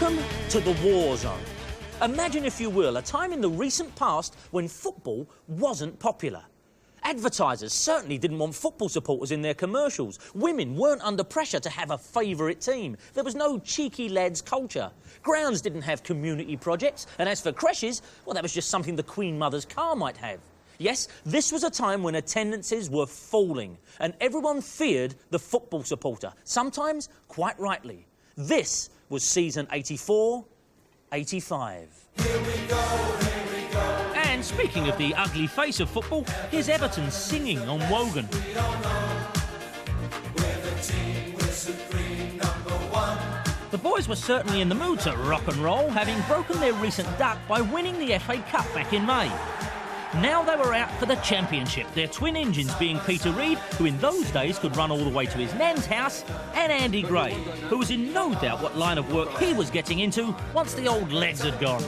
Welcome to the war zone. Imagine, if you will, a time in the recent past when football wasn't popular. Advertisers certainly didn't want football supporters in their commercials. Women weren't under pressure to have a favourite team. There was no cheeky lads culture. Grounds didn't have community projects. And as for creches, well, that was just something the Queen Mother's car might have. Yes, this was a time when attendances were falling and everyone feared the football supporter, sometimes quite rightly. This was season 84-85. Here we go, here we go. And speaking of the ugly face of football, here's Everton singing on Wogan. We don't know. We're the team, we're supreme, #1. The boys were certainly in the mood to rock and roll, having broken their recent duck by winning the FA Cup back in May. Now they were out for the championship, their twin engines being Peter Reid, who in those days could run all the way to his nan's house, and Andy Gray, who was in no doubt what line of work he was getting into once the old legs had gone.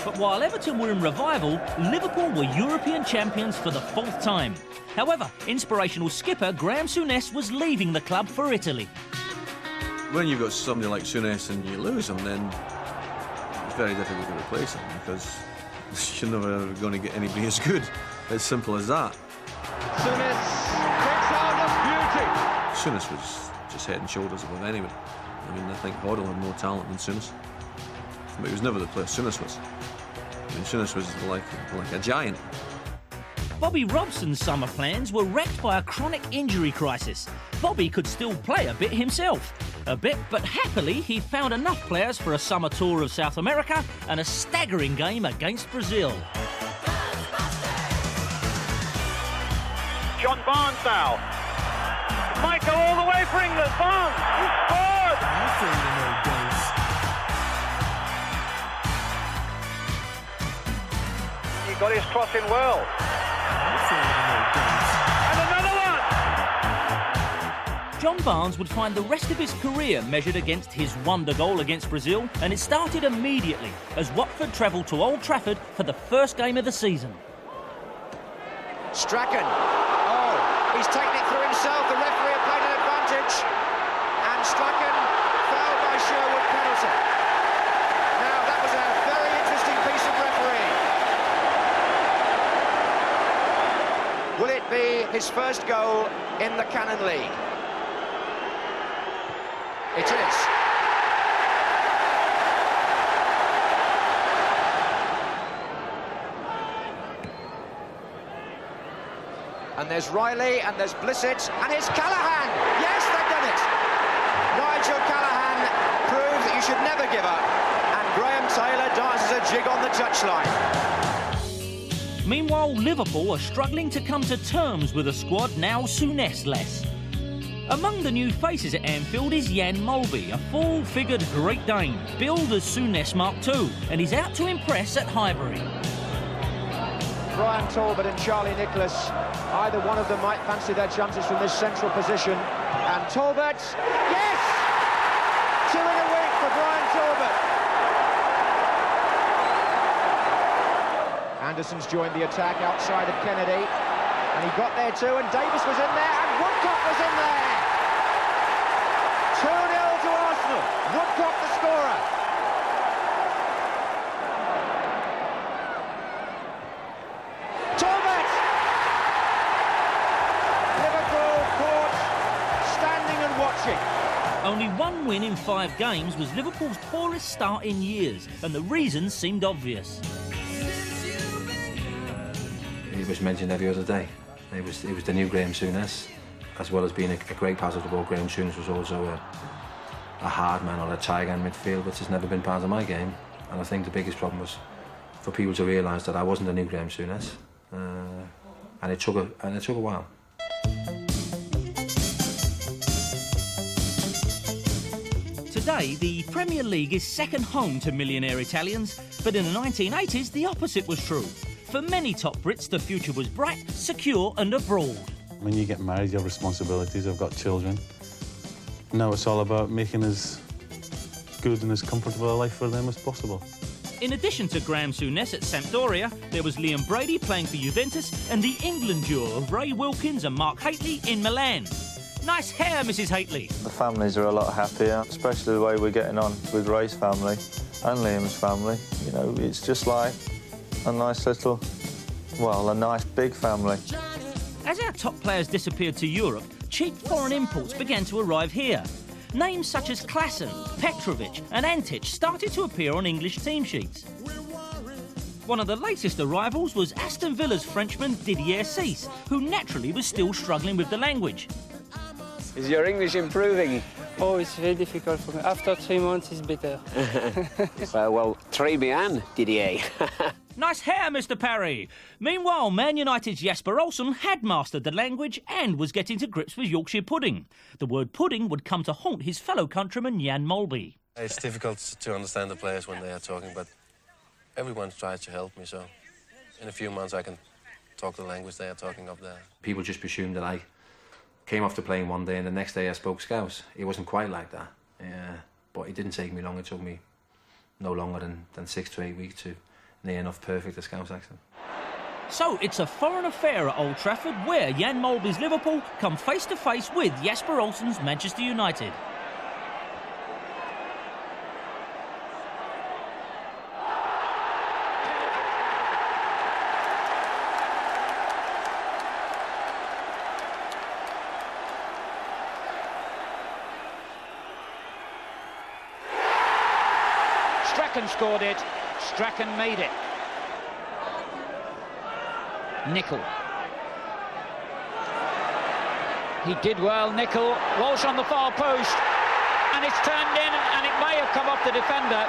But while Everton were in revival, Liverpool were European champions for the 4th time. However, inspirational skipper Graham Souness was leaving the club for Italy. When you've got somebody like Souness and you lose him, then it's very difficult to replace him because you're never ever going to get anybody as good. As simple as that. Souness kicks out of beauty. Souness was just head and shoulders above anybody. I mean, I think Hoddle had more talent than Souness. But he was never the player Souness was. I mean, Souness was like a giant. Bobby Robson's summer plans were wrecked by a chronic injury crisis. Bobby could still play a bit himself. A bit, but happily he found enough players for a summer tour of South America and a staggering game against Brazil. John Barnes now. Might go all the way for England. Barnes, he scored! He got his cross in well. And another one! John Barnes would find the rest of his career measured against his wonder goal against Brazil, and it started immediately as Watford travelled to Old Trafford for the first game of the season. Strachan. Oh, he's taken it through himself. The referee had played an advantage. And Strachan fouled by Sherwood, penalty. Now, that was a very interesting piece of refereeing. Will it be his first goal in the Cannon League? It is. And there's Riley, and there's Blissett, and it's Callaghan! Yes, they've done it! Nigel Callaghan proves that you should never give up, and Graham Taylor dances a jig on the touchline. Meanwhile, Liverpool are struggling to come to terms with a squad now Souness-less. Among the new faces at Anfield is Jan Molby, a full-figured Great Dane, billed as Souness Mark II, and he's out to impress at Highbury. Brian Talbot and Charlie Nicholas, either one of them might fancy their chances from this central position. And Talbot, yes! 2 in a week for Brian Talbot. Anderson's joined the attack outside of Kennedy, and he got there too, and Davis was in there, and Woodcock was in there! 2-0 to Arsenal, Woodcock the scorer. Talbot! Liverpool caught standing and watching. Only one win in 5 games was Liverpool's poorest start in years, and the reasons seemed obvious. It was mentioned every other day. It was the new Graham Souness. As well as being a great passer of the ball, Graham Souness was also a hard man or a tiger in midfield, which has never been part of my game. And I think the biggest problem was for people to realise that I wasn't the new Graham Souness, and it took a while. Today, the Premier League is second home to millionaire Italians, but in the 1980s, the opposite was true. For many top Brits, the future was bright, secure and abroad. When you get married, you have responsibilities. I've got children. Now it's all about making as good and as comfortable a life for them as possible. In addition to Graham Souness at Sampdoria, there was Liam Brady playing for Juventus and the England duo of Ray Wilkins and Mark Haitley in Milan. Nice hair, Mrs Haitley. The families are a lot happier, especially the way we're getting on with Ray's family and Liam's family. You know, it's just like a nice little, well, a nice big family. As our top players disappeared to Europe, cheap foreign imports began to arrive here. Names such as Klassen, Petrovic and Antic started to appear on English team sheets. One of the latest arrivals was Aston Villa's Frenchman Didier Cisse, who naturally was still struggling with the language. Is your English improving? Oh, it's very difficult for me. After 3 months, it's better. well, très bien, Didier. Nice hair, Mr Parry. Meanwhile, Man United's Jesper Olsen had mastered the language and was getting to grips with Yorkshire pudding. The word pudding would come to haunt his fellow countryman Jan Molby. It's difficult to understand the players when they are talking, but everyone tries to help me, so in a few months I can talk the language they are talking up there. People just presumed that I came off the plane one day and the next day I spoke Scouse. It wasn't quite like that, but it didn't take me long. It took me no longer than 6 to 8 weeks to near enough perfect a Scouse accent. So it's a foreign affair at Old Trafford where Jan Molby's Liverpool come face to face with Jesper Olsen's Manchester United. Strachan scored it. Strachan made it. Nicol. He did well, Nicol. Walsh on the far post. And it's turned in, and it may have come off the defender.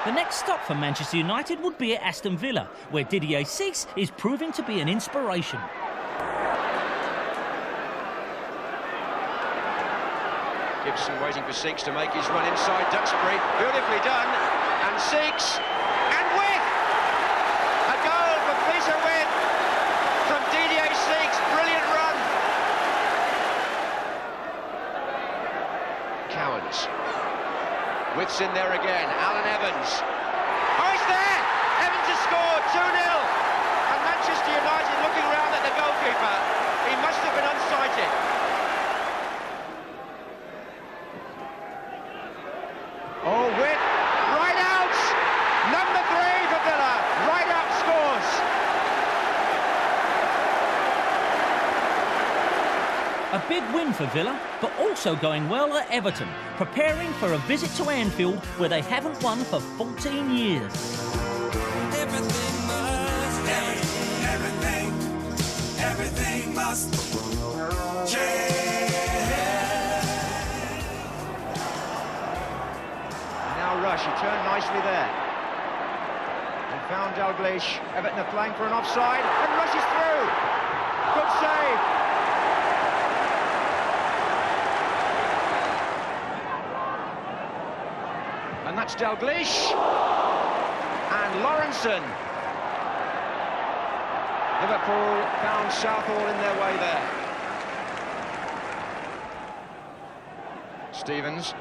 The next stop for Manchester United would be at Aston Villa, where Didier Cisse is proving to be an inspiration. Gibson waiting for Six to make his run inside Duxbury. Beautifully done. And Six. And Wick! A goal for Peter Wick from Didier Six. Brilliant run. Cowans. Wick's in there again. Alan Evans. Oh, it's there! Evans has scored 2-0. And Manchester United looking round at the goalkeeper. He must have been unsighted. Oh, Witt, right out! Number 3 for Villa, right out scores. A big win for Villa, but also going well at Everton, preparing for a visit to Anfield where they haven't won for 14 years. Everything must change. Rush, he turned nicely there. And found Dalglish. Everton are playing for an offside, and Rush is through. Good save. And that's Dalglish. And Lawrenson. Liverpool found Southall in their way there. Stevens.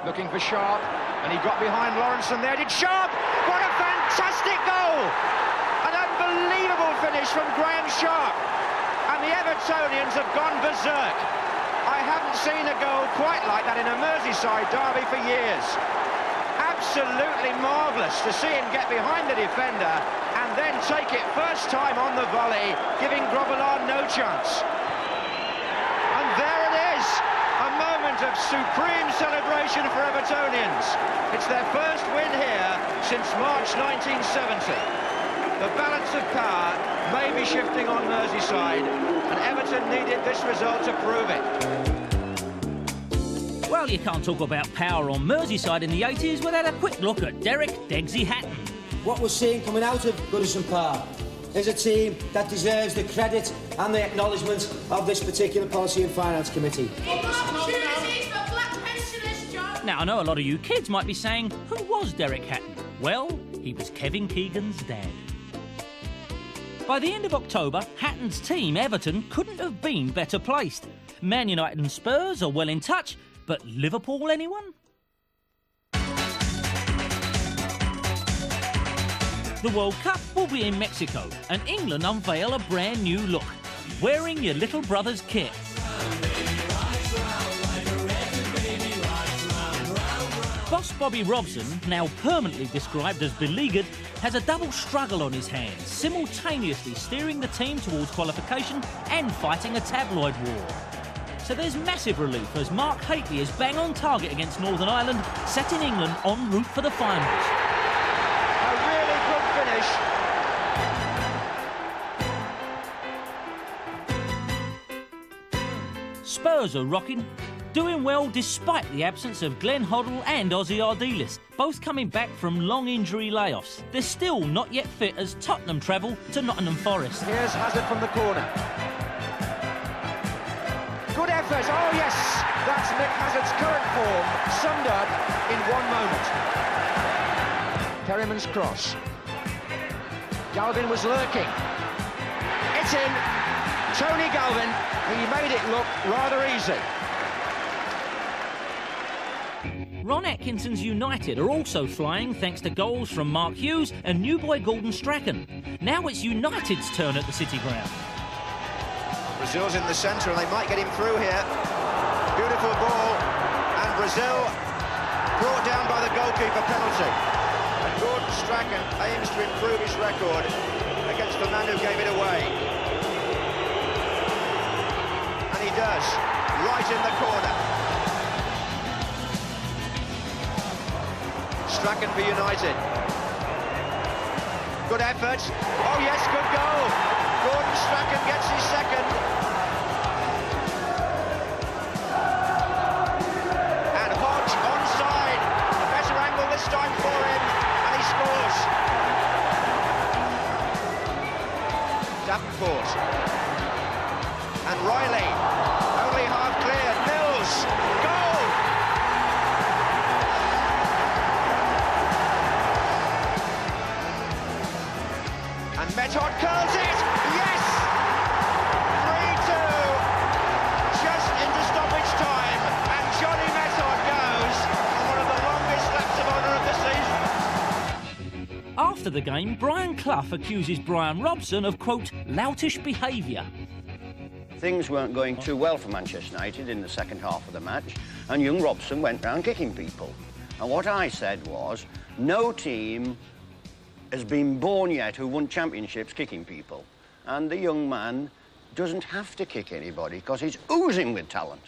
Looking for Sharp, and he got behind Lawrenson there. Did Sharp? What a fantastic goal! An unbelievable finish from Graham Sharp. And the Evertonians have gone berserk. I haven't seen a goal quite like that in a Merseyside derby for years. Absolutely marvellous to see him get behind the defender and then take it first time on the volley, giving Grobbelaar no chance. And there it is! A moment of supreme celebration for Evertonians. It's their first win here since March 1970. The balance of power may be shifting on Merseyside, and Everton needed this result to prove it. Well, you can't talk about power on Merseyside in the 80s without a quick look at Derek Degsy Hatton. What we're seeing coming out of Goodison Park is a team that deserves the credit and the acknowledgement of this particular Policy and Finance Committee. Now, I know a lot of you kids might be saying, who was Derek Hatton? Well, he was Kevin Keegan's dad. By the end of October, Hatton's team, Everton, couldn't have been better placed. Man United and Spurs are well in touch, but Liverpool, anyone? The World Cup will be in Mexico, and England unveil a brand new look. wearing your little brother's kit. Boss Bobby Robson, now permanently described as beleaguered, has a double struggle on his hands, simultaneously steering the team towards qualification and fighting a tabloid war. So there's massive relief as Mark Hateley is bang on target against Northern Ireland, setting England en route for the finals. A really good finish. Spurs are rocking, doing well despite the absence of Glenn Hoddle and Ozzy Ardiles, both coming back from long injury layoffs. They're still not yet fit as Tottenham travel to Nottingham Forest. Here's Hazard from the corner. Good effort, oh yes! That's Nick Hazard's current form, summed up in 1 moment. Perryman's cross. Galvin was lurking. It's in. Tony Galvin, he made it look rather easy. Ron Atkinson's United are also flying thanks to goals from Mark Hughes and new boy Gordon Strachan. Now it's United's turn at the City Ground. Brazil's in the centre and they might get him through here. Beautiful ball, and Brazil brought down by the goalkeeper penalty. And Gordon Strachan aims to improve his record against the man who gave it away. And he does, right in the corner. Strachan for United. Good effort. Oh yes, good goal. Gordon Strachan gets his second. And Hodge onside. A better angle this time for him. And he scores. Davenport. And Riley. Only half clear. Mills. Goal! And Method curls it! Yes! 3-2! Just into stoppage time, and Johnny Method goes on one of the longest laps of honour of the season. After the game, Brian Clough accuses Brian Robson of, quote, loutish behaviour. Things weren't going too well for Manchester United in the second half of the match, and young Robson went round kicking people. And what I said was, no team has been born yet who won championships kicking people. And the young man doesn't have to kick anybody because he's oozing with talent.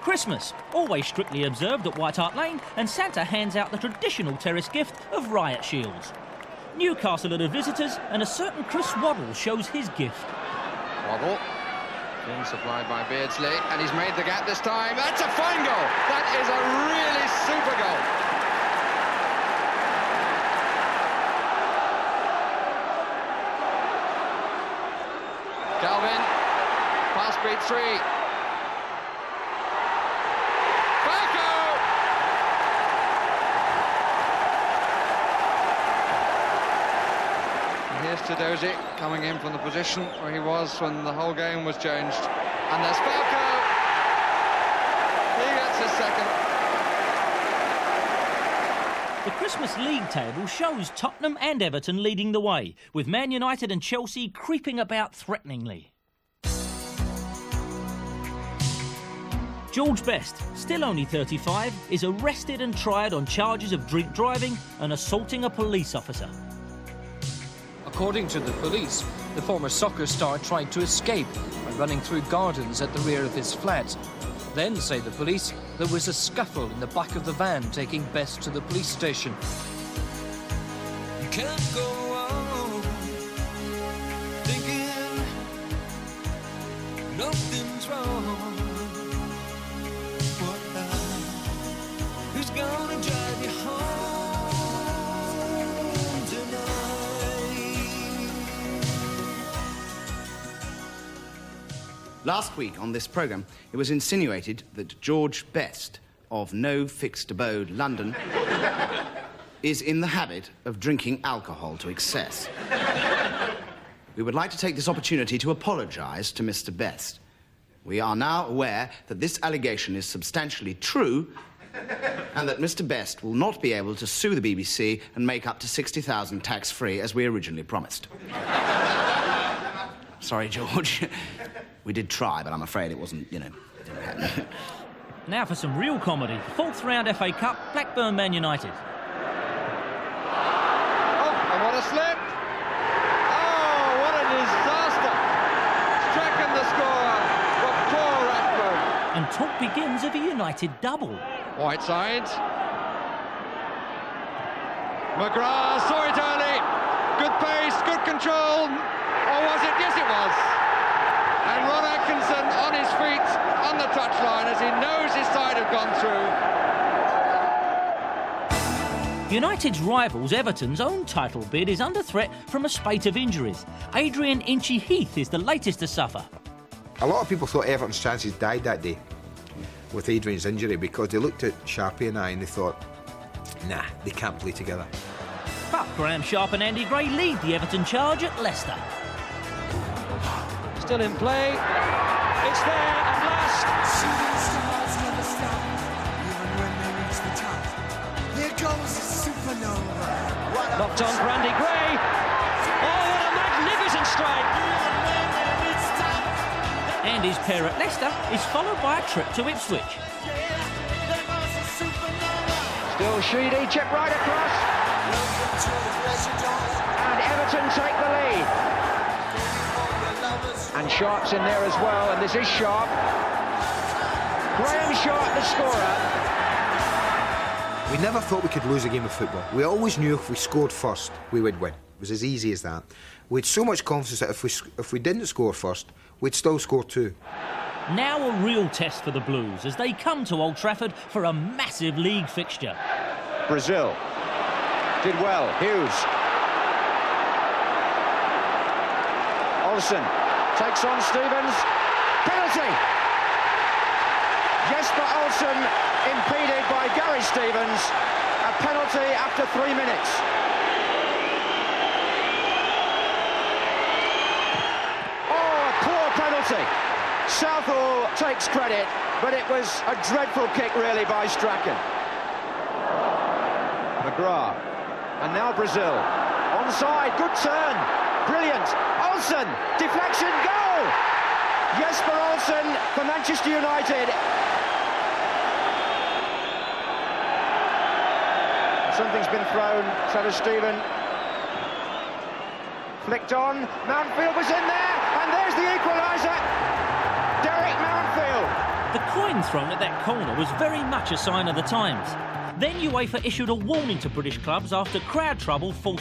Christmas, always strictly observed at White Hart Lane, and Santa hands out the traditional terrace gift of riot shields. Newcastle are the visitors, and a certain Chris Waddle shows his gift. Waddle, being supplied by Beardsley, and he's made the gap this time. That's a fine goal! That is a really super goal! Galvin, pass speed 3. Falco! And here's Tedosi coming in from the position where he was when the whole game was changed. And there's Falco! He gets his second. The Christmas League table shows Tottenham and Everton leading the way, with Man United and Chelsea creeping about threateningly. George Best, still only 35, is arrested and tried on charges of drink driving and assaulting a police officer. According to the police, the former soccer star tried to escape by running through gardens at the rear of his flat. Then, say the police, there was a scuffle in the back of the van taking Best to the police station. You can't go on thinking nothing's wrong. Who's gonna drive you home tonight? Last week on this programme, it was insinuated that George Best of No Fixed Abode, London, is in the habit of drinking alcohol to excess. We would like to take this opportunity to apologise to Mr. Best. We are now aware that this allegation is substantially true and that Mr. Best will not be able to sue the BBC and make up to £60,000 tax-free as we originally promised. Sorry, George. We did try, but I'm afraid it wasn't, it didn't happen. Now for some real comedy. 4th round FA Cup, Blackburn Man United. Oh, and what a slip! Oh, what a disaster! Stricken the scorer, but poor Redford. And talk begins of a United double. Whiteside. McGrath saw it early. Good pace, good control. Or was it? Yes, it was. And Ron Atkinson on his feet on the touchline as he knows his side had gone through. United's rivals Everton's own title bid is under threat from a spate of injuries. Adrian Inchy Heath is the latest to suffer. A lot of people thought Everton's chances died that day with Adrian's injury because they looked at Sharpie and I and they thought, nah, they can't play together. But Graham Sharp and Andy Gray lead the Everton charge at Leicester. Still in play. It's there at last. Shooting stars never stop, even when they reach the top. Here goes the supernova. Knocked on for Andy Gray. Oh, what a magnificent strike! Andy's pair at Leicester is followed by a trip to Ipswich. Still Sheedy, chip right across. And Everton take the lead. And Sharp's in there as well, and this is Sharp. Graham Sharp, the scorer. We never thought we could lose a game of football. We always knew if we scored first, we would win. It was as easy as that. We had so much confidence that if we didn't score first, we'd still score too. Now a real test for the Blues as they come to Old Trafford for a massive league fixture. Brazil did well. Hughes. Olsen takes on Stevens. Penalty! Jesper Olsen impeded by Gary Stevens. A penalty after 3 minutes. Oh, a poor penalty. Southall takes credit, but it was a dreadful kick really by Strachan. McGrath. And now Brazil. Onside, good turn. Brilliant. Olsen, deflection, goal! Jesper Olsen for Manchester United. Something's been thrown. Trevor Stephen flicked on. Mountfield was in there, and there's the equaliser. Derek Mountfield. The coin thrown at that corner was very much a sign of the times. Then UEFA issued a warning to British clubs after crowd trouble forced